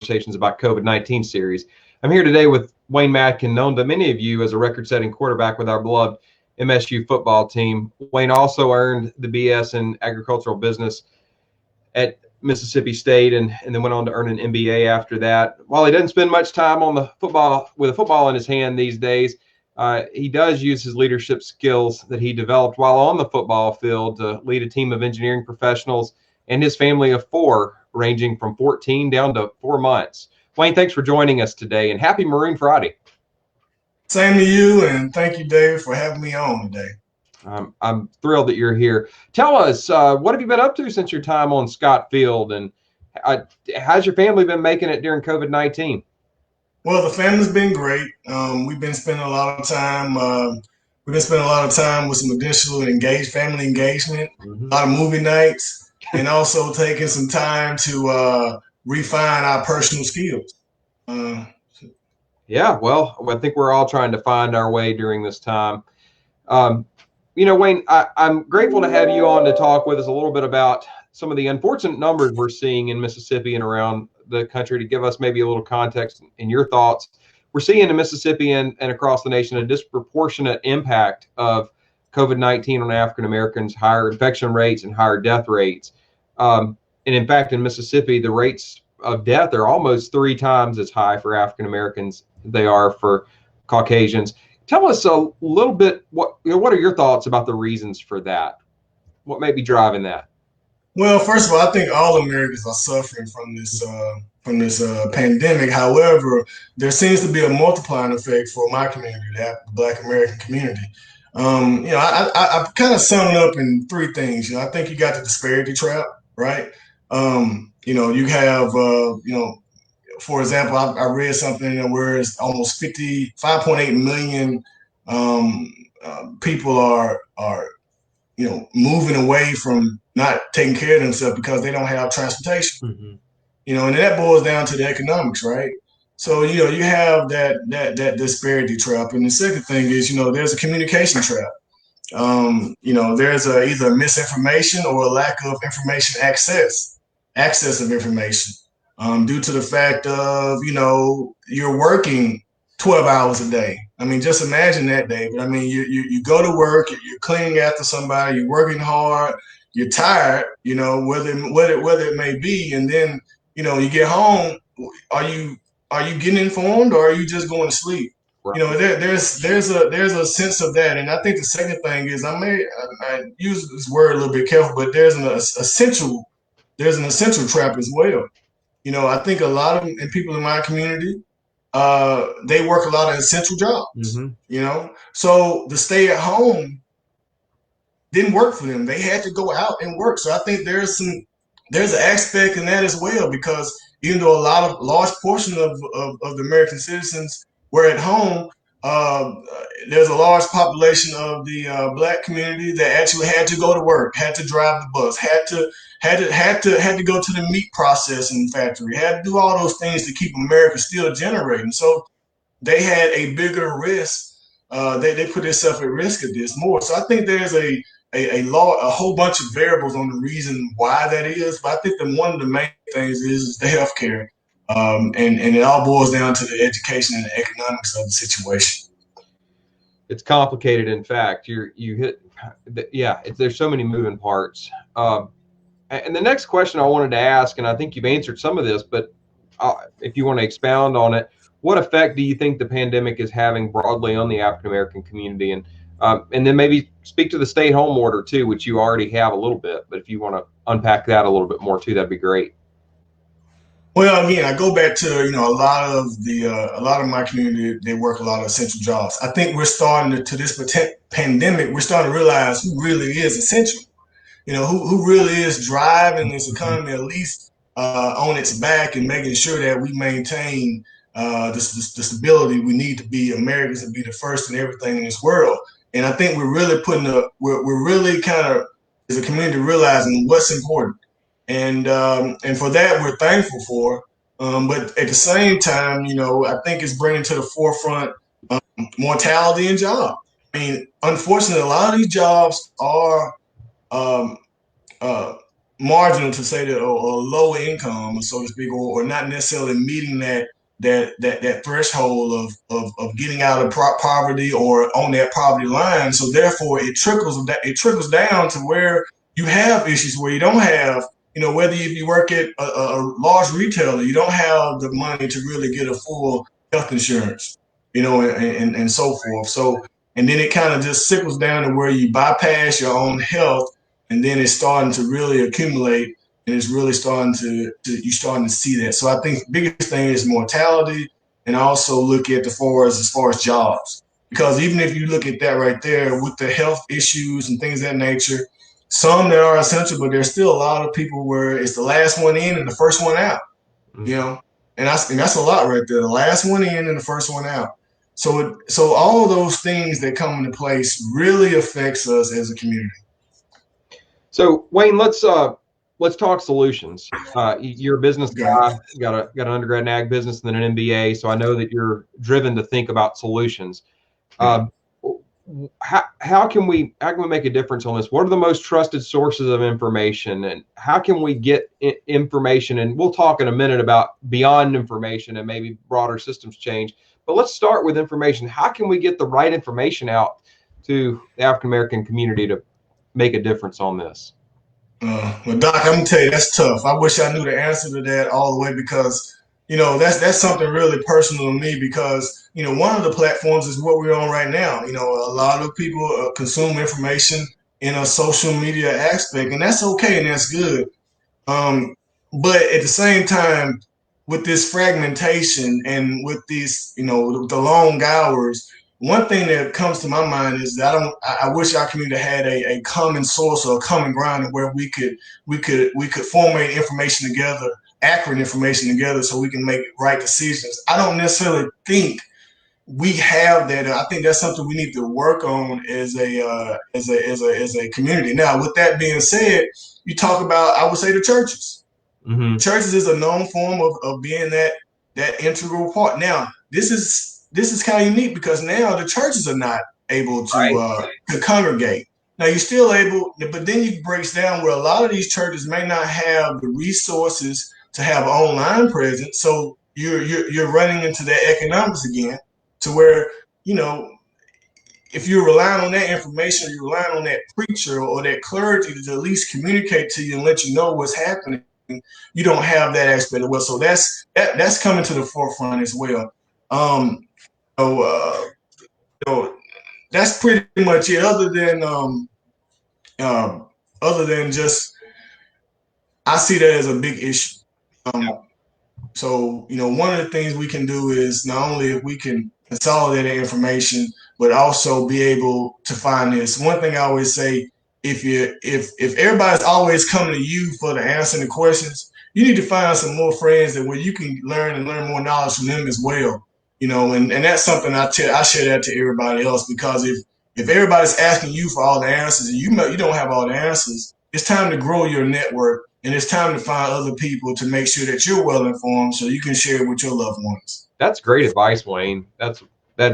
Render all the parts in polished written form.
Conversations about COVID-19 series. I'm here today with Wayne Madkin, known to many of you as a record-setting quarterback with our beloved MSU football team. Wayne also earned the BS in agricultural business at Mississippi State and then went on to earn an MBA after that. While he doesn't spend much time on the football with a football in his hand these days, he does use his leadership skills that he developed while on the football field to lead a team of engineering professionals and his family of four, ranging from 14 down to 4 months. Wayne, thanks for joining us today, and happy Maroon Friday. Same to you, and thank you, David, for having me on today. I'm thrilled that you're here. Tell us, what have you been up to since your time on Scott Field, and how's your family been making it during COVID-19? Well, the family's been great. We've been spending a lot of time. We've been spending a lot of time with some additional family engagement, a lot of movie nights, and also taking some time to refine our personal skills. Yeah, well, I think we're all trying to find our way during this time. Wayne, I'm grateful to have you on to talk with us a little bit about some of the unfortunate numbers we're seeing in Mississippi and around the country, to give us maybe a little context in your thoughts. We're seeing in Mississippi and across the nation a disproportionate impact of COVID-19 on African Americans, higher infection rates and higher death rates. And in fact, in Mississippi, the rates of death are almost 3 times as high for African Americans they are for Caucasians. Tell us a little bit, what are your thoughts about the reasons for that? What may be driving that? Well, first of all, I think all Americans are suffering from this pandemic. However, there seems to be a multiplying effect for my community, the Black American community. I kind of sum it up in 3 things. I think you got the disparity trap, right? You have, for example, I read something where it's almost 5.8 million people are moving away from not taking care of themselves because they don't have transportation. And that boils down to the economics, right? So you have that disparity trap, and the second thing is there's a communication trap. There's either misinformation or a lack of information access of information, due to the fact of you're working 12 hours a day. I mean, just imagine that, David. I mean, you go to work, you're cleaning after somebody, you're working hard, you're tired, whether it may be, and then you get home. Are you getting informed, or are you just going to sleep? Right. There's a sense of that, and I think the second thing is I use this word a little bit careful, but there's an essential trap as well. I think a lot of people in my community, they work a lot of essential jobs. So the stay at home didn't work for them. They had to go out and work. So I think there's an aspect in that as well, because even though large portion of the American citizens were at home, there's a large population of the Black community that actually had to go to work, had to drive the bus, had to go to the meat processing factory, had to do all those things to keep America still generating. So they had a bigger risk. They put themselves at risk of this more. So I think there's a whole bunch of variables on the reason why that is. But I think that one of the main things is the healthcare. And it all boils down to the education and the economics of the situation. It's complicated. In fact, there's so many moving parts. And the next question I wanted to ask, and I think you've answered some of this, but if you want to expound on it, what effect do you think the pandemic is having broadly on the African American community? And then maybe speak to the stay-at-home order too, which you already have a little bit, but if you want to unpack that a little bit more too, that'd be great. Well, again, I go back to a lot of my community. They work a lot of essential jobs. I think we're starting to this pandemic. We're starting to realize who really is essential. Who really is driving this economy, at least on its back, and making sure that we maintain the stability we need to be Americans and be the first in everything in this world. And I think we're really we're really kind of, as a community, realizing what's important. And for that, we're thankful for. But at the same time, I think it's bringing to the forefront mortality and jobs. I mean, unfortunately, a lot of these jobs are marginal to say that, or low income, so to speak, or not necessarily meeting that threshold of getting out of poverty or on that poverty line. So therefore, it trickles down to where you have issues where you don't have, whether if you work at a large retailer, you don't have the money to really get a full health insurance, and so forth. So, and then it kind of just sickles down to where you bypass your own health, and then it's starting to really accumulate, and it's really starting to you're starting to see that. So I think the biggest thing is mortality, and also look at as far as jobs, because even if you look at that right there with the health issues and things of that nature, some that are essential, but there's still a lot of people where it's the last one in and the first one out, and that's a lot right there. The last one in and the first one out. So all those things that come into place really affects us as a community. So Wayne, let's talk solutions. You're a business Okay. guy, got an undergrad in ag business and then an MBA, so I know that you're driven to think about solutions. How can we make a difference on this? What are the most trusted sources of information, and how can we get information? And we'll talk in a minute about beyond information and maybe broader systems change. But let's start with information. How can we get the right information out to the African American community to make a difference on this? Well, Doc, I'm gonna tell you that's tough. I wish I knew the answer to that all the way, because that's something really personal to me, because one of the platforms is what we're on right now. A lot of people consume information in a social media aspect, and that's okay and that's good. Um, but at the same time, with this fragmentation and with these, the long hours, one thing that comes to my mind is that I wish our community had a common source or a common ground where we could formulate information together, accurate information together, so we can make right decisions. I don't necessarily think we have that. I think that's something we need to work on as a community. Now, with that being said, you talk about, I would say, the churches. Mm-hmm. Churches is a known form of being that integral part. Now, this is kind of unique, because now the churches are not able to congregate. Now you're still able, but then you breaks down where a lot of these churches may not have the resources to have online presence. So you're running into that economics again, to where, if you're relying on that information, or you're relying on that preacher or that clergy to at least communicate to you and let you know what's happening, you don't have that aspect as well. So that's coming to the forefront as well. So, that's pretty much it. Other than just, I see that as a big issue. So, one of the things we can do is not only if we can consolidate that information, but also be able to find this. One thing I always say, if everybody's always coming to you for the answer to questions, you need to find some more friends that where you can learn more knowledge from them as well. And that's something I share that to everybody else, because if everybody's asking you for all the answers and you don't have all the answers, it's time to grow your network, and it's time to find other people to make sure that you're well informed so you can share it with your loved ones. That's great advice, Wayne. That's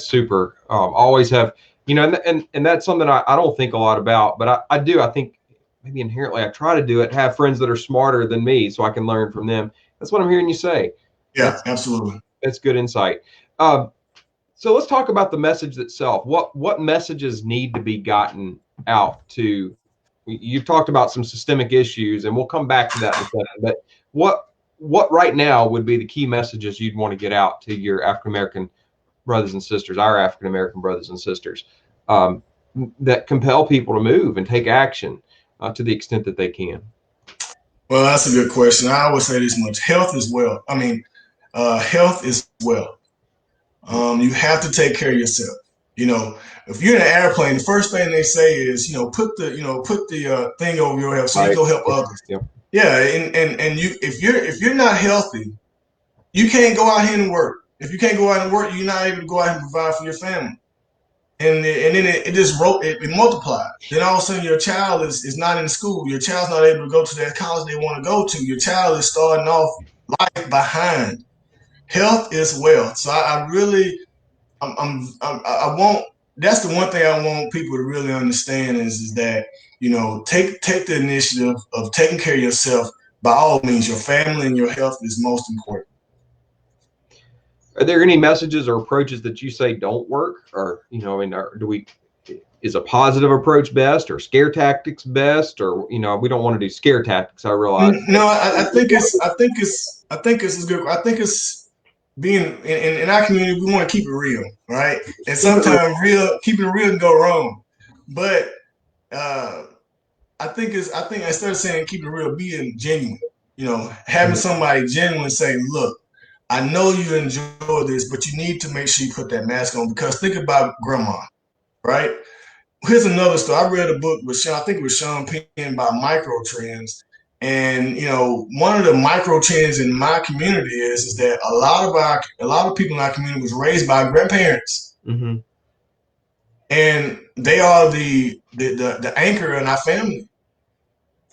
super. Always have, and that's something I don't think a lot about, but I do. I think maybe inherently I try to do it. Have friends that are smarter than me so I can learn from them. That's what I'm hearing you say. Yeah, absolutely. That's good insight. So let's talk about the message itself. What messages need to be gotten out to? You've talked about some systemic issues, and we'll come back to that in a second. But what right now would be the key messages you'd want to get out to your African American brothers and sisters, our African American brothers and sisters, that compel people to move and take action to the extent that they can? Well, that's a good question. I always say this much: health is wealth. I mean, health is wealth. You have to take care of yourself. If you're in an airplane, the first thing they say is, put the thing over your head so you go help others. Yep. Yeah, and if you're not healthy, you can't go out here and work. If you can't go out and work, you're not able to go out and provide for your family. And then it just multiplied. Then all of a sudden your child is not in school. Your child's not able to go to that college they want to go to. Your child is starting off life behind. Health is wealth. So I really, I want that's the one thing I want people to really understand is that, take the initiative of taking care of yourself. By all means, your family and your health is most important. Are there any messages or approaches that you say don't work, or is a positive approach best, or scare tactics best, or we don't want to do scare tactics? I realize. No, I think it's good. I think it's being in our community. We want to keep it real, right? And sometimes keeping it real can go wrong. But uh, I think instead of saying keep it real, being genuine. Having somebody genuine say, "Look, I know you enjoy this, but you need to make sure you put that mask on because think about grandma, right?" Here's another story. I read a book with Sean, I think it was Sean Penn about micro trends. And one of the micro trends in my community is that a lot of people in our community was raised by grandparents. Mm-hmm. And they are the anchor in our family.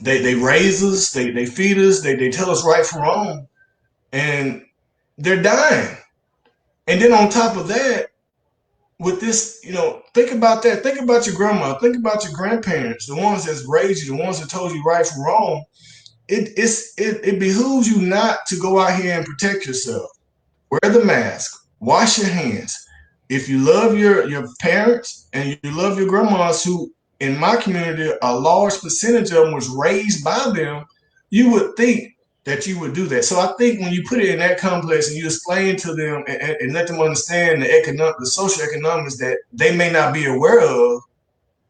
They raise us, they feed us, they tell us right from wrong, and they're dying. And then on top of that, with this, think about that. Think about your grandma. Think about your grandparents, the ones that's raised you, the ones that told you right from wrong. It behooves you not to go out here and protect yourself. Wear the mask. Wash your hands. If you love your parents and you love your grandmas, who in my community a large percentage of them was raised by them, you would think that you would do that. So I think when you put it in that complex and you explain to them and let them understand the social economics that they may not be aware of,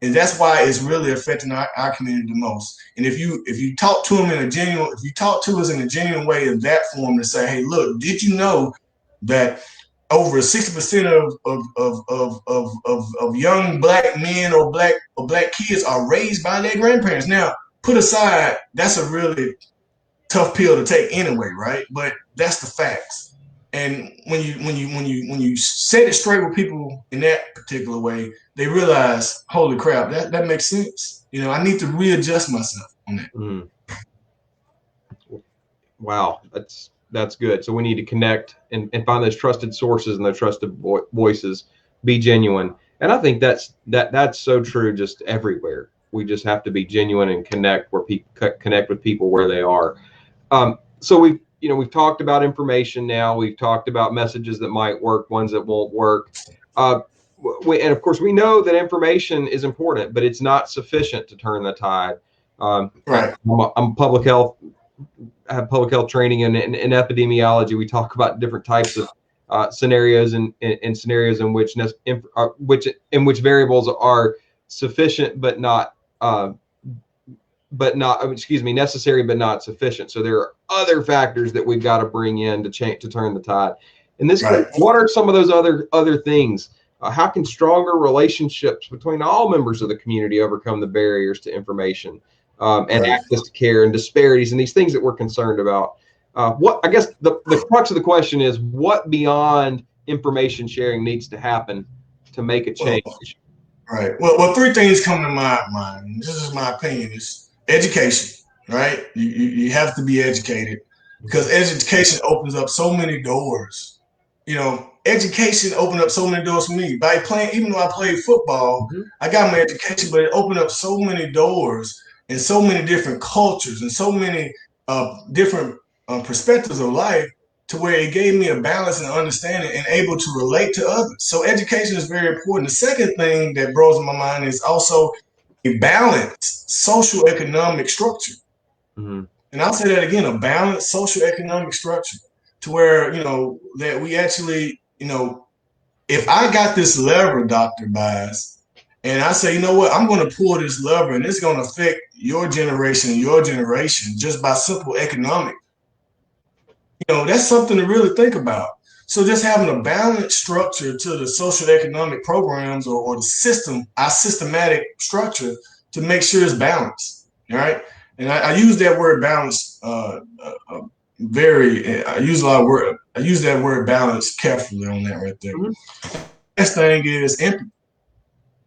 and that's why it's really affecting our community the most. And if you talk to them if you talk to us in a genuine way in that form to say, hey, look, did you know that over 60% of young black men or black kids are raised by their grandparents? Now, put aside, that's a really tough pill to take anyway, right? But that's the facts. And when you set it straight with people in that particular way, they realize, holy crap, that makes sense. I need to readjust myself on that. Mm. Wow, that's good. So we need to connect and find those trusted sources and those trusted voices. Be genuine, and I think that's so true. Just everywhere, we just have to be genuine and connect where people connect with people where they are. So we've talked about information. Now we've talked about messages that might work, ones that won't work. And of course, we know that information is important, but it's not sufficient to turn the tide. Right. I'm public health. I have public health training in epidemiology. We talk about different types of scenarios and scenarios in which variables are sufficient necessary but not sufficient. So there are other factors that we've got to bring in to turn the tide. In this case, what are some of those other things? How can stronger relationships between all members of the community overcome the barriers to information and access to care and disparities and these things that we're concerned about? What I guess the crux of the question is, what beyond information sharing needs to happen to make a change? Right. Well, three things come to my mind. This is my opinion. It's education, right? You have to be educated because education opens up so many doors. Education opened up so many doors for me. By playing, even though I played football, I got my education, but it opened up so many doors and so many different cultures and so many different perspectives of life to where it gave me a balance and understanding and able to relate to others. So education is very important. The second thing that blows in my mind is also a balanced social economic structure. Mm-hmm. And I'll say that again, a balanced social economic structure to where, that we actually, if I got this lever, Dr. Bias, and I say, you know what, I'm going to pull this lever and it's going to affect your generation just by simple economic, that's something to really think about. So just having a balanced structure to the social economic programs or the system, our systematic structure to make sure it's balanced. All right. And I use that word balance I use that word balance carefully on that right there. Mm-hmm. Next thing is empathy,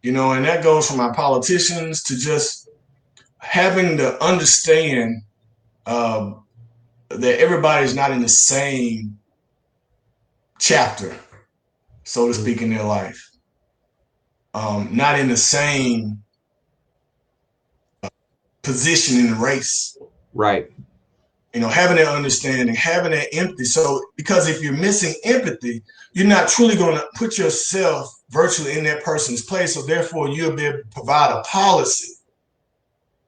and that goes from our politicians to just having to understand that everybody's not in the same chapter, so to speak, in their life. not in the same position in the race. Right. Having that understanding, having that empathy. So, because if you're missing empathy, you're not truly going to put yourself virtually in that person's place. So, therefore, you'll be able to provide a policy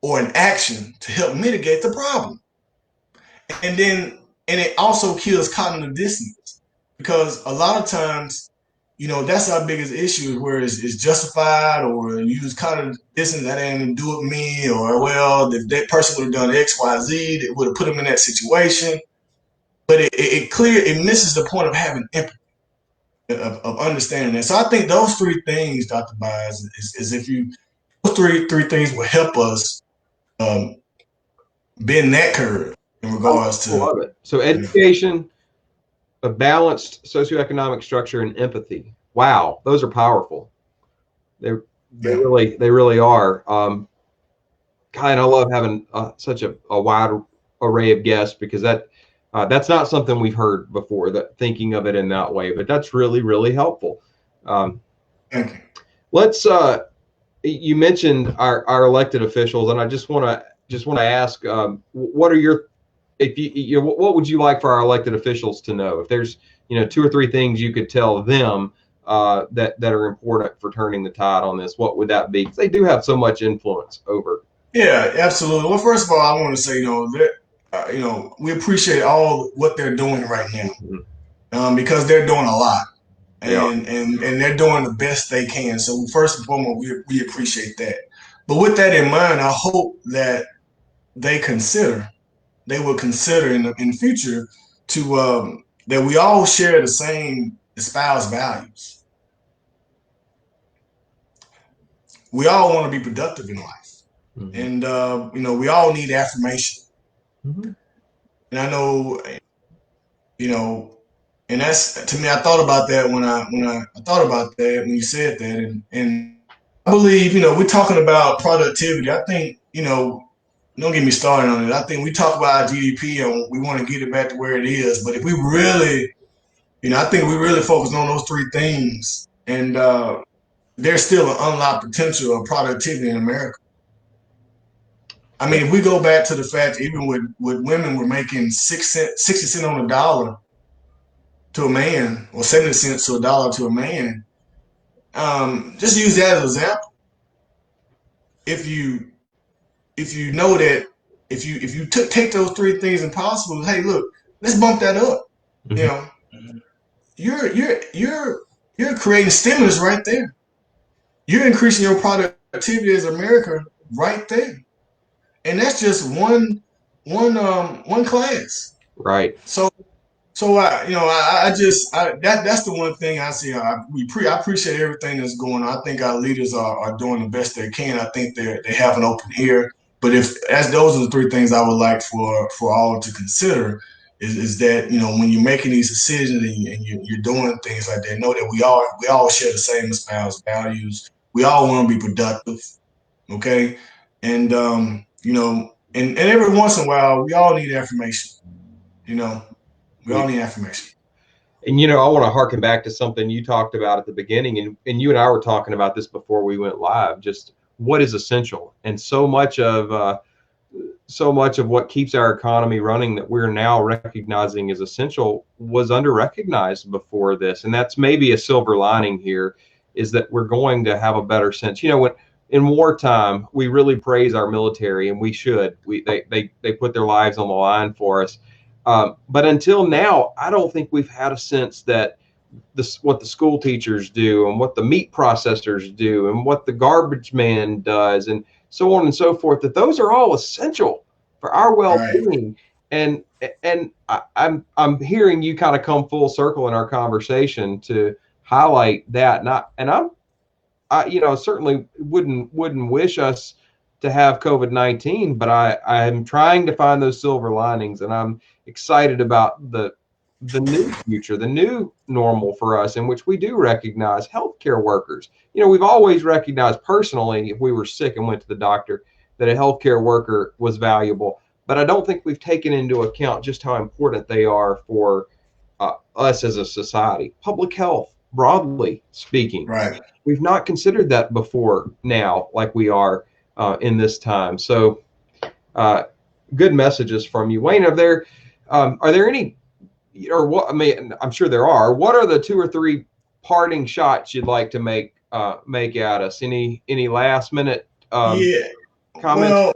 or an action to help mitigate the problem. And it also kills cognitive dissonance, because a lot of times, that's our biggest issue, where it's justified, or you use cognitive dissonance, that ain't gonna do with me, or, well, if that person would have done X, Y, Z, it would have put them in that situation. But it misses the point of having empathy, of understanding that. So I think those three things, Dr. Byers, is if you those three things will help us um, bend that curve in regards I to. love it. So education, a balanced socioeconomic structure, and empathy. Wow, those are powerful. They Yeah. they really are. God, I love having such a wide array of guests, because that's not something we've heard before. That thinking of it in that way, but that's really helpful. Um, Thank you. let's. You mentioned our elected officials, and I just want to ask, what are your, if you know, what would you like for our elected officials to know? If there's, two or three things you could tell them that are important for turning the tide on this, what would that be? 'Cause they do have so much influence over. Yeah, absolutely. Well, first of all, I want to say, that we appreciate all what they're doing right now, because they're doing a lot, They are. and they're doing the best they can. So first and foremost, we appreciate that. But with that in mind, I hope that they will consider in the future to that we all share the same espoused values. We all want to be productive in life, and we all need affirmation. Mm-hmm. And I know, and that's, to me, I thought about that I thought about that when you said that, and I believe, we're talking about productivity. I think, don't get me started on it. I think we talk about our GDP and we want to get it back to where it is, but if we really, I think we really focus on those three things, and there's still an unlocked potential of productivity in America. I Yeah. mean, if we go back to the fact, even with women were making 60 cents on the dollar to a man, or 70 cents to a dollar to a man. Just use that as an example. If you know that, if you take those three things impossible, hey, look, let's bump that up. You Mm-hmm. know, you're creating stimulus right there. You're increasing your productivity as America right there, and that's just one class. Right. So that's the one thing I see. I appreciate everything that's going on. I think our leaders are doing the best they can. I think they have an open ear. But as those are the three things I would like for all to consider, is that, when you're making these decisions, and you're doing things like that, know that we all share the same espoused values. We all want to be productive, okay? And and every once in a while, we all need affirmation. You know, we We all need affirmation. And I want to harken back to something you talked about at the beginning, and you and I were talking about this before we went live. Just what is essential, and so much of what keeps our economy running, that we're now recognizing as essential, was under recognized before this. And that's maybe a silver lining here, is that we're going to have a better sense. When in wartime, we really praise our military, and we should. They put their lives on the line for us. But until now, I don't think we've had a sense that what the school teachers do, and what the meat processors do, and what the garbage man does, and so on and so forth, that those are all essential for our well-being. Right. And I'm hearing you kind of come full circle in our conversation to highlight that. I certainly wouldn't wish us to have COVID-19, but I'm trying to find those silver linings, and I'm excited about the new future, the new normal for us, in which we do recognize healthcare workers. We've always recognized personally, if we were sick and went to the doctor, that a healthcare worker was valuable, but I don't think we've taken into account just how important they are for us as a society. Public health, broadly speaking. Right. We've not considered that before now, like we are in this time. So good messages from you, Wayne. Are there any, or what? I mean, I'm sure there are. What are the 2 or 3 parting shots you'd like to make at us? Any last minute Yeah. comments? Well,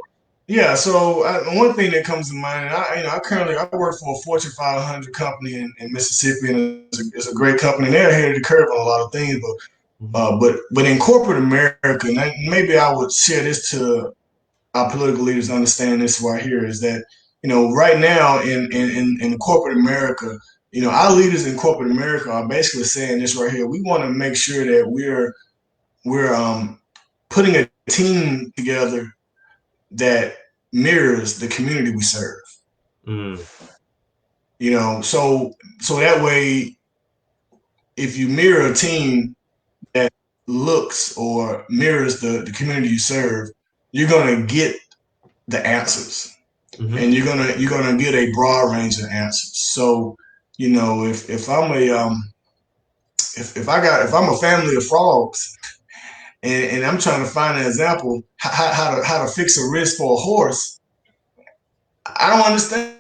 yeah. So one thing that comes to mind, I work for a Fortune 500 company in Mississippi, and it's a great company. They're ahead of the curve on a lot of things, but in corporate America, and maybe I would share this to our political leaders understand this right here is that, right now in corporate America, our leaders in corporate America are basically saying this right here. We want to make sure that we're putting a team together that mirrors the community we serve. Mm. So that way, if you mirror a team that looks or mirrors the community you serve, you're gonna get the answers. Mm-hmm. And you're gonna get a broad range of answers. So, if I'm a family of frogs and I'm trying to find an example how to fix a wrist for a horse, I don't understand.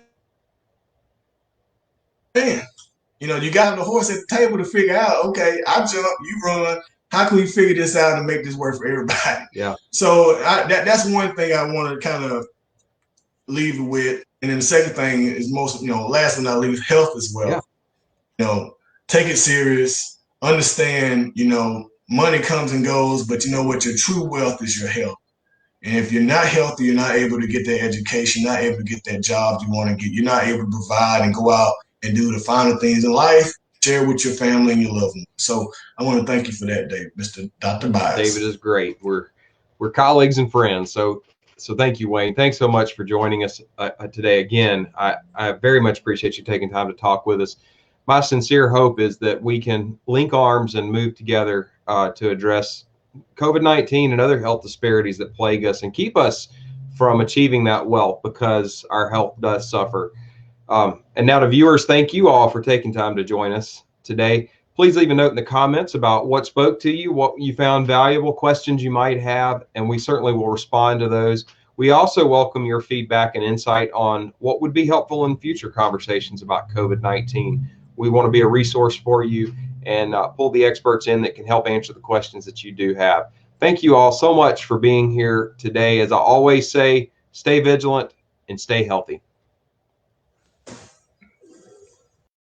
You got the horse at the table to figure out. Okay, I jump, you run. How can we figure this out and make this work for everybody? Yeah. So that's one thing I want to kind of leave it with. And then the second thing is last but not least, health as well. Yeah. Take it serious. Understand, money comes and goes, but you know what? Your true wealth is your health. And if you're not healthy, you're not able to get that education, not able to get that job you want to get. You're not able to provide and go out and do the finer things in life, share with your family and your loved ones. So I want to thank you for that, David, Mr. Dr. Bias. David is great. We're colleagues and friends. So thank you, Wayne. Thanks so much for joining us today. Again, I very much appreciate you taking time to talk with us. My sincere hope is that we can link arms and move together to address COVID-19 and other health disparities that plague us and keep us from achieving that wealth, because our health does suffer. And now to viewers, thank you all for taking time to join us today. Please leave a note in the comments about what spoke to you, what you found valuable, questions you might have, and we certainly will respond to those. We also welcome your feedback and insight on what would be helpful in future conversations about COVID-19. We want to be a resource for you and pull the experts in that can help answer the questions that you do have. Thank you all so much for being here today. As I always say, stay vigilant and stay healthy.